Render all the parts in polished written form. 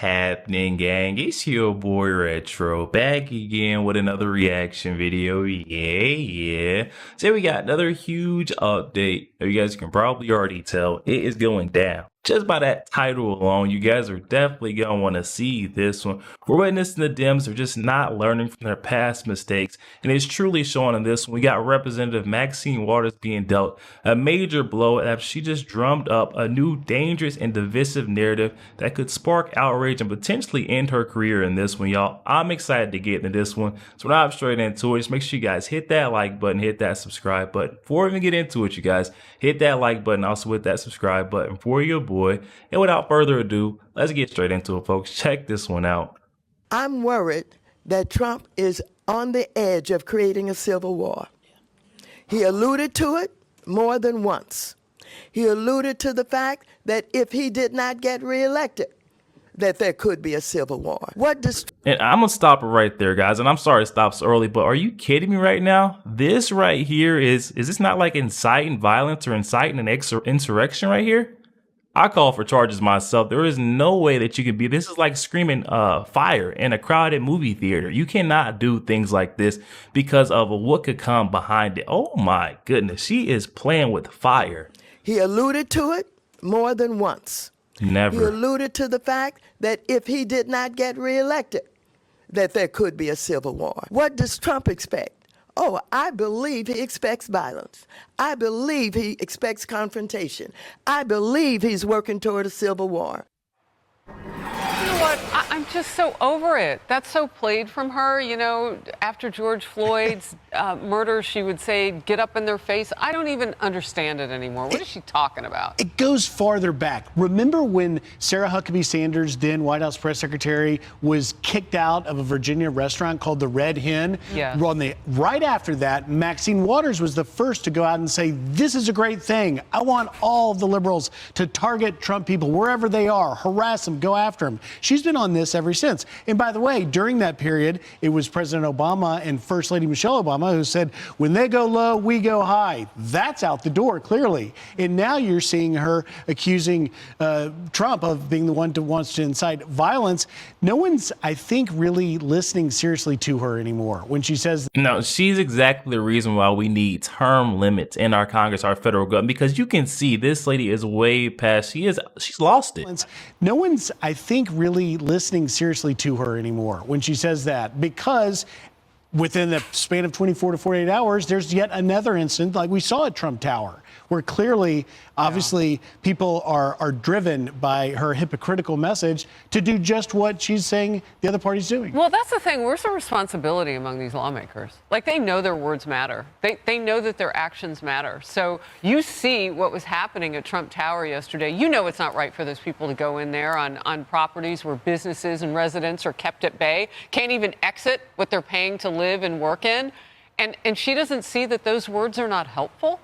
happening, gang? It's your boy Retro back again with another reaction video. Yeah. So we got another huge update. You guys can probably already tell it is going down. Just by that title alone, you guys are definitely going to want to see this one. We're witnessing the Dems are just not learning from their past mistakes, and it's truly showing in this one. We got Representative Maxine Waters being dealt a major blow after she just drummed up a new dangerous and divisive narrative that could spark outrage and potentially end her career in this one, y'all. I'm excited to get into this one, so we're not straight into it. Just make sure you guys hit that like button, hit that subscribe button. Before we even get into it, you guys, hit that like button, also hit that subscribe button for your boy. And without further ado, let's get straight into it, folks. Check this one out. I'm worried that Trump is on the edge of creating a civil war. He alluded to it more than once. He alluded to the fact that if he did not get reelected, that there could be a civil war. And I'm gonna stop it right there, guys. And I'm sorry to stop so early, but are you kidding me right now? This right here is this not like inciting violence or inciting an insurrection right here? I call for charges myself. There is no way that you could be. This is like screaming fire in a crowded movie theater. You cannot do things like this because of what could come behind it. Oh my goodness, she is playing with fire. He alluded to it more than once. Never. He alluded to the fact that if he did not get reelected, that there could be a civil war. What does Trump expect? Oh, I believe he expects violence. I believe he expects confrontation. I believe he's working toward a civil war. You know what? I'm just so over it. That's so played from her. You know, after George Floyd's murder, she would say, get up in their face. I don't even understand it anymore. What is she talking about? It goes farther back. Remember when Sarah Huckabee Sanders, then White House press secretary, was kicked out of a Virginia restaurant called the Red Hen? Yeah. Right after that, Maxine Waters was the first to go out and say, this is a great thing. I want all of the liberals to target Trump people wherever they are, harass them, go after them. She's been on this ever since. And by the way, during that period, it was President Obama and First Lady Michelle Obama who said, when they go low, we go high. That's out the door, clearly. And now you're seeing her accusing Trump of being the one who wants to incite violence. No one's, I think, really listening seriously to her anymore when she says. No, she's exactly the reason why we need term limits in our Congress, our federal government, because you can see this lady is way past. She's lost it. No one's, I think, really listening seriously to her anymore when she says that, because within the span of 24 to 48 hours, there's yet another incident like we saw at Trump Tower, where clearly, obviously, people are driven by her hypocritical message to do just what she's saying the other party's doing. Well, that's the thing. Where's the responsibility among these lawmakers? Like, they know their words matter. They know that their actions matter. So you see what was happening at Trump Tower yesterday. You know it's not right for those people to go in there on properties where businesses and residents are kept at bay, can't even exit what they're paying to live and work in. And she doesn't see that those words are not helpful?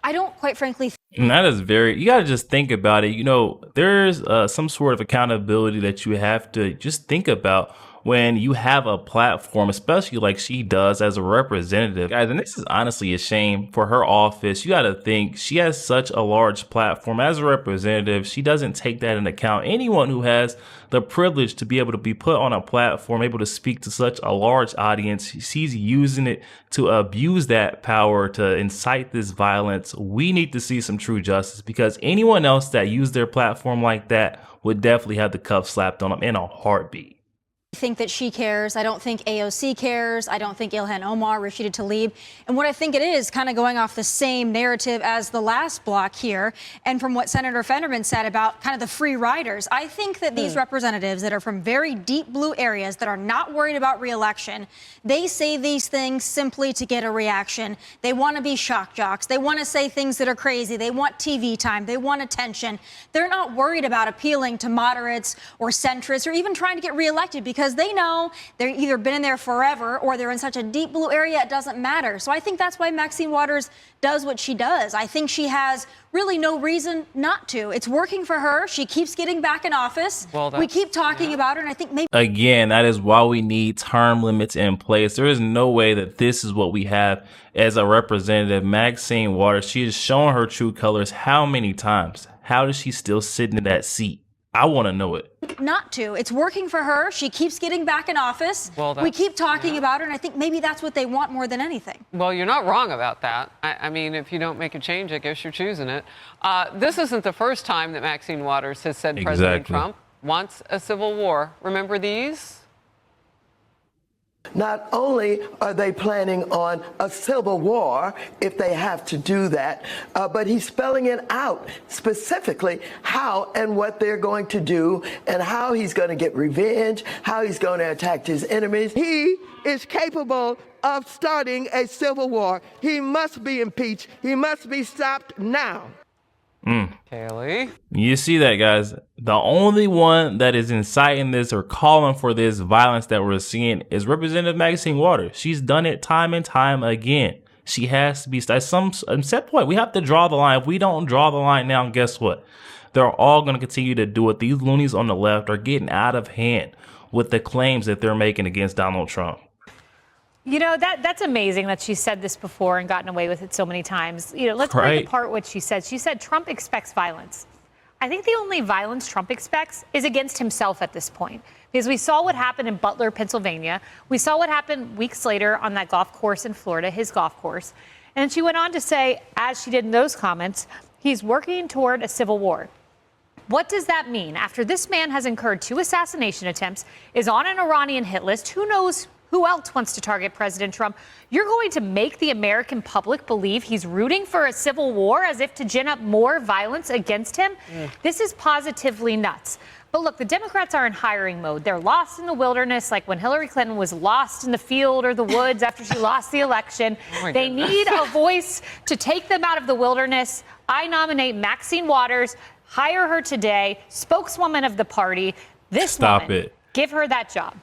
I don't quite frankly. And that is you got to just think about it. You know, there's some sort of accountability that you have to just think about when you have a platform, especially like she does as a representative. Guys, and this is honestly a shame for her office. You got to think she has such a large platform as a representative. She doesn't take that into account. Anyone who has the privilege to be able to be put on a platform, able to speak to such a large audience, she's using it to abuse that power to incite this violence. We need to see some true justice, because anyone else that used their platform like that would definitely have the cuff slapped on them in a heartbeat. I think that she cares. I don't think AOC cares. I don't think Ilhan Omar, Rashida Tlaib. And what I think it is, kind of going off the same narrative as the last block here, and from what Senator Fetterman said about kind of the free riders, I think that these representatives that are from very deep blue areas that are not worried about re-election, they say these things simply to get a reaction. They want to be shock jocks. They want to say things that are crazy. They want TV time. They want attention. They're not worried about appealing to moderates or centrists or even trying to get reelected, because they know they're either been in there forever or they're in such a deep blue area it doesn't matter. So I think that's why Maxine Waters does what she does. I think she has really no reason not to. It's working for her. She keeps getting back in office. Well, we keep talking about her, and I think maybe. Again, that is why we need term limits in place. There is no way that this is what we have as a representative. Maxine Waters, she has shown her true colors how many times? How does she still sit in that seat? I want to know it. not to. It's working for her. She keeps getting back in office. Well, we keep talking about her, and I think maybe that's what they want more than anything. Well, you're not wrong about that. I mean, if you don't make a change, I guess you're choosing it. This isn't the first time that Maxine Waters has said President Trump wants a civil war. Remember these? Not only are they planning on a civil war if they have to do that, but he's spelling it out specifically how and what they're going to do and how he's going to get revenge, how he's going to attack his enemies. He is capable of starting a civil war. He must be impeached. He must be stopped now. Kaylee. You see that, guys? The only one that is inciting this or calling for this violence that we're seeing is Representative Maxine Waters. She's done it time and time again. She has to be, at some set point, we have to draw the line. If we don't draw the line now, guess what? They're all going to continue to do it. These loonies on the left are getting out of hand with the claims that they're making against Donald Trump. You know, that's amazing that she said this before and gotten away with it so many times. You know, let's break apart what she said. She said Trump expects violence. I think the only violence Trump expects is against himself at this point. Because we saw what happened in Butler, Pennsylvania. We saw what happened weeks later on that golf course in Florida, his golf course. And she went on to say, as she did in those comments, he's working toward a civil war. What does that mean? After this man has incurred 2 assassination attempts, is on an Iranian hit list, who knows who else wants to target President Trump? You're going to make the American public believe he's rooting for a civil war as if to gin up more violence against him? This is positively nuts. But look, the Democrats are in hiring mode. They're lost in the wilderness, like when Hillary Clinton was lost in the field or the woods after she lost the election. They need a voice to take them out of the wilderness. I nominate Maxine Waters, hire her today, spokeswoman of the party. This woman, give her that job.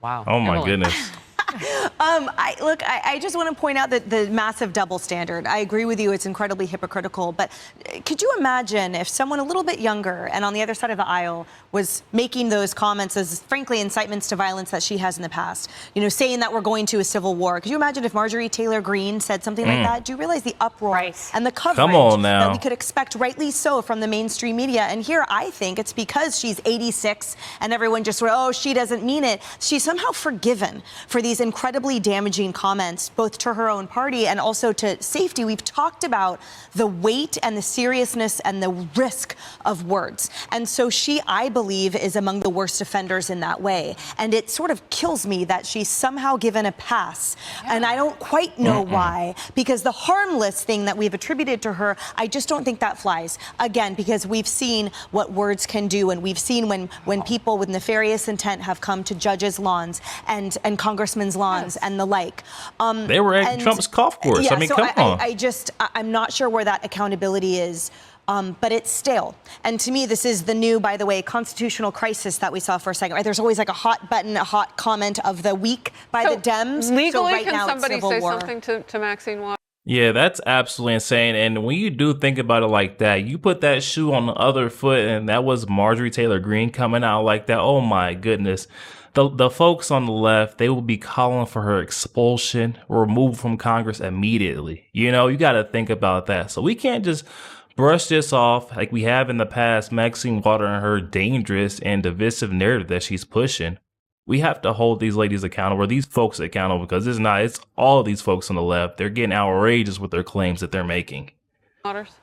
Wow. Oh, my goodness. I just want to point out that the massive double standard. I agree with you. It's incredibly hypocritical. But could you imagine if someone a little bit younger and on the other side of the aisle was making those comments as, frankly, incitements to violence that she has in the past? You know, saying that we're going to a civil war. Could you imagine if Marjorie Taylor Greene said something like that? Do you realize the uproar and the coverage that we could expect, rightly so, from the mainstream media? And here, I think it's because she's 86 and everyone just went, oh, she doesn't mean it. She's somehow forgiven for these incredibly damaging comments, both to her own party and also to safety. We've talked about the weight and the seriousness and the risk of words. And so she, I believe, is among the worst offenders in that way. And it sort of kills me that she's somehow given a pass. And I don't quite know why, because the harmless thing that we've attributed to her, I just don't think that flies. Again, because we've seen what words can do, and we've seen when people with nefarious intent have come to judges' lawns and congressmen's lawns and the like. They were at Trump's golf course. Yeah, I mean, so come on. I'm not sure where that accountability is. But it's stale. And to me, this is the new, by the way, constitutional crisis that we saw for a second. Right? There's always like a hot button, a hot comment of the week by the Dems. Legally, so right can now somebody it's say war. something to Maxine Waters? Yeah, that's absolutely insane. And when you do think about it like that, you put that shoe on the other foot, and that was Marjorie Taylor Greene coming out like that. Oh, my goodness. The folks on the left, they will be calling for her expulsion or removal from Congress immediately. You know, you got to think about that. So we can't just brush this off like we have in the past, Maxine Waters and her dangerous and divisive narrative that she's pushing. We have to hold these ladies accountable, or these folks accountable, because it's all of these folks on the left. They're getting outrageous with their claims that they're making.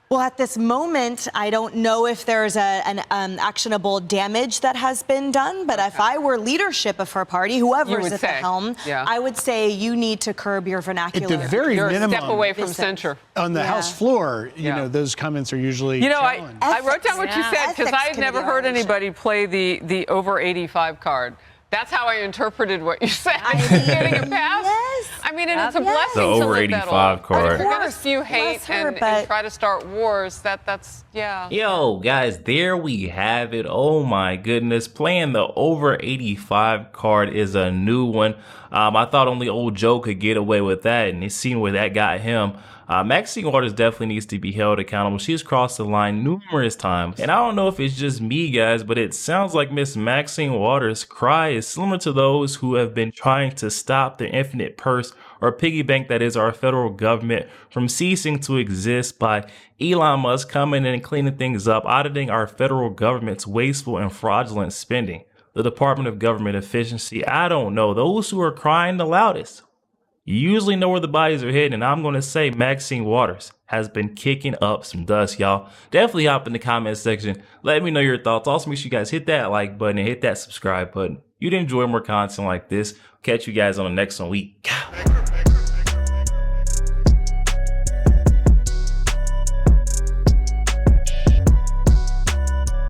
Well, at this moment, I don't know if there's an actionable damage that has been done. But if I were leadership of her party, whoever's at the helm, I would say you need to curb your vernacular. At the very minimum, step away from censure. On the House floor, you know, those comments are usually challenged. I wrote down what you said because I had never heard anybody play the over 85 card. That's how I interpreted what you said. Getting a pass. Yes. I mean, and it's a blessing the to over live that 85 old. card. If you're going to spew hate and try to start wars, that's. Yo, guys, there we have it. Oh, my goodness. Playing the over 85 card is a new one. I thought only old Joe could get away with that, and it seemed where that got him. Maxine Waters definitely needs to be held accountable. She has crossed the line numerous times. And I don't know if it's just me, guys, but it sounds like Miss Maxine Waters' cry is similar to those who have been trying to stop the infinite purse or piggy bank that is our federal government from ceasing to exist by Elon Musk coming in and cleaning things up, auditing our federal government's wasteful and fraudulent spending. The Department of Government Efficiency, I don't know. Those who are crying the loudest, you usually know where the bodies are hidden, and I'm going to say Maxine Waters has been kicking up some dust, y'all. Definitely hop in the comment section. Let me know your thoughts. Also, make sure you guys hit that like button and hit that subscribe button. You'd enjoy more content like this. Catch you guys on the next one.